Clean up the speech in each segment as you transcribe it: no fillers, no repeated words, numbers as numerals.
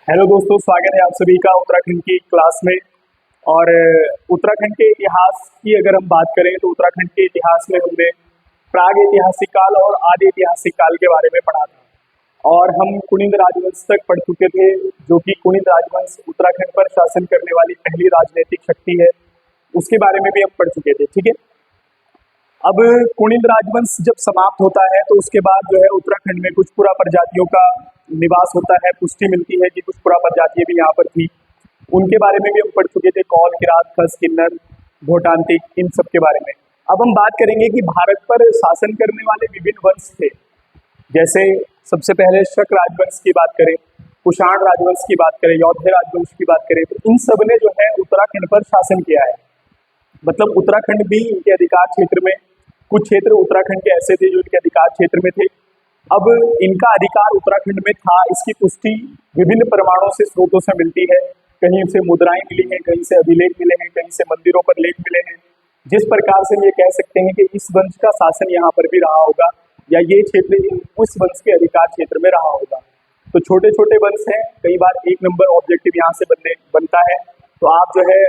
Hello दोस्तों, स्वागत है आप सभी का उत्तराखंड की क्लास में। और उत्तराखंड के इतिहास की अगर हम बात करें तो उत्तराखंड के इतिहास में हमने प्राग ऐतिहासिक काल और आदि ऐतिहासिक काल के बारे में पढ़ा था। और हम कुनिंद राजवंश तक पढ़ चुके थे, जो कि कुनिंद राजवंश उत्तराखंड पर शासन करने वाली पहली राजनीतिक शक्ति है। उसके बारे में भी हम पढ़ चुके थे। ठीक है, अब कुनिंद राजवंश जब समाप्त होता है तो उसके बाद जो है उत्तराखंड में कुछ पुरा प्रजातियों का निवास होता है। पुष्टि मिलती है कि कुछ पुरा प्रजातियां भी यहाँ पर थी। उनके बारे में भी हम पढ़ चुके थे, कौल, किरात, खस, किन्नर, भोटांतिक, इन सब के बारे में। अब हम बात करेंगे कि भारत पर शासन करने वाले विभिन्न वंश थे। जैसे सबसे पहले शक राजवंश की बात करें, कुषाण राजवंश की बात करें, यौधेय राजवंश की बात करें, तो इन सब ने जो है उत्तराखंड पर शासन किया है। मतलब उत्तराखंड भी इनके अधिकार क्षेत्र में, कुछ क्षेत्र उत्तराखंड के ऐसे थे जो इनके अधिकार क्षेत्र में थे। अब इनका अधिकार उत्तराखंड में था, इसकी पुष्टि विभिन्न प्रमाणों से, स्रोतों से मिलती है। कहीं से मुद्राएं मिली हैं, कहीं से अभिलेख मिले हैं, कहीं से मंदिरों पर लेख मिले हैं। जिस प्रकार से हम ये कह सकते हैं कि इस वंश का शासन यहाँ पर भी रहा होगा, या ये क्षेत्र उस वंश के अधिकार क्षेत्र में रहा होगा। तो छोटे छोटे वंश हैं, कई बार एक नंबर ऑब्जेक्टिव यहाँ से बनता है। तो आप जो है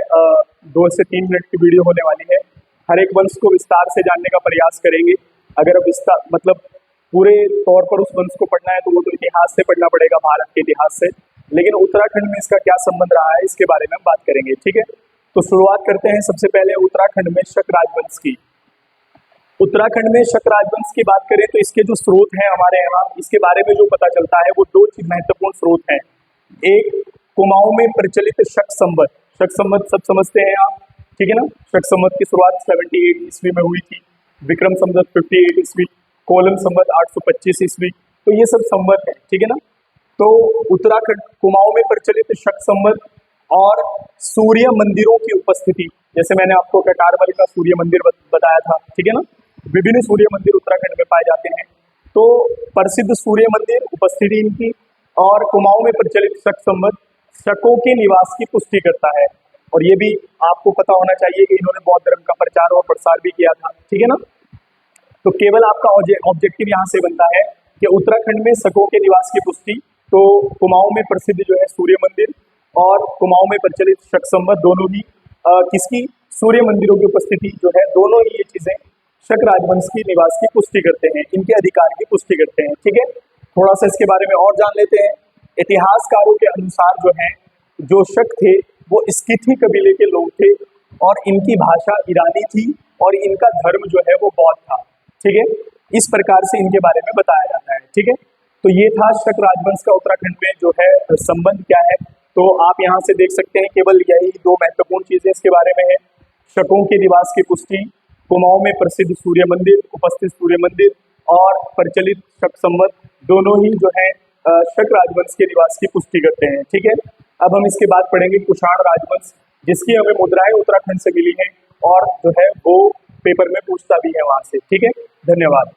2 से 3 मिनट की वीडियो होने वाली है, हर एक वंश को विस्तार से जानने का प्रयास करेंगे। अगर अब विस्तार मतलब पूरे तौर पर उस वंश को पढ़ना है तो वो तो इतिहास से पढ़ना पड़ेगा, भारत के इतिहास से। लेकिन उत्तराखंड में इसका क्या संबंध रहा है, इसके बारे में हम बात करेंगे। ठीक है, तो शुरुआत करते हैं सबसे पहले उत्तराखंड में शक राजवंश की। उत्तराखंड में शक राजवंश की बात करें तो इसके जो स्रोत हैं हमारे यहाँ, इसके बारे में जो पता चलता है वो 2 महत्वपूर्ण स्रोत हैं। एक, कुमाऊं में प्रचलित शक संवत। शक संवत सब समझते हैं आप, ठीक है ना। शक संवत की शुरुआत 78 ईस्वी में हुई थी, विक्रम संवत 58 ईस्वी, कोलन संवत 825 ईस्वी। तो ये सब संवत है, ठीक है ना। तो उत्तराखंड कुमाऊं में प्रचलित शक संवत और सूर्य मंदिरों की उपस्थिति, जैसे मैंने आपको कटारमल का सूर्य मंदिर बताया था, ठीक है ना। विभिन्न सूर्य मंदिर उत्तराखंड में पाए जाते हैं। तो प्रसिद्ध सूर्य मंदिर, उपस्थिति इनकी, और कुमाऊं में प्रचलित शक संवत शकों के निवास की पुष्टि करता है। और ये भी आपको पता होना चाहिए कि इन्होंने बौद्ध धर्म का प्रचार और प्रसार भी किया था, ठीक है ना। तो केवल आपका ऑब्जेक्टिव यहाँ से बनता है कि उत्तराखंड में शकों के निवास की पुष्टि, तो कुमाऊं में प्रसिद्ध जो है सूर्य मंदिर और कुमाऊं में प्रचलित शक संवत, दोनों ही किसकी, सूर्य मंदिरों की उपस्थिति जो है, दोनों ही ये चीजें शक राजवंश की निवास की पुष्टि करते हैं, इनके अधिकार की पुष्टि करते हैं। ठीक है, थोड़ा सा इसके बारे में और जान लेते हैं। इतिहासकारों के अनुसार जो है, जो शक थे वो स्किथी कबीले के लोग थे और इनकी भाषा ईरानी थी और इनका धर्म जो है वो बौद्ध था। ठीक है, इस प्रकार से इनके बारे में बताया जाता है। ठीक है, तो ये था शक राजवंश का उत्तराखंड में जो है संबंध क्या है। तो आप यहाँ से देख सकते हैं, केवल यही 2 महत्वपूर्ण चीजें इसके बारे में है। शकों के निवास की पुष्टि, कुमाऊं में प्रसिद्ध सूर्य मंदिर, उपस्थित सूर्य मंदिर और प्रचलित शक संवत, दोनों ही जो है शक राजवंश के निवास की पुष्टि करते हैं। ठीक है, अब हम इसके बाद पढ़ेंगे कुषाण राजवंश, जिसकी हमें मुद्राएं उत्तराखंड से मिली हैं और जो है वो पेपर में पूछता भी है वहां से। ठीक है, धन्यवाद।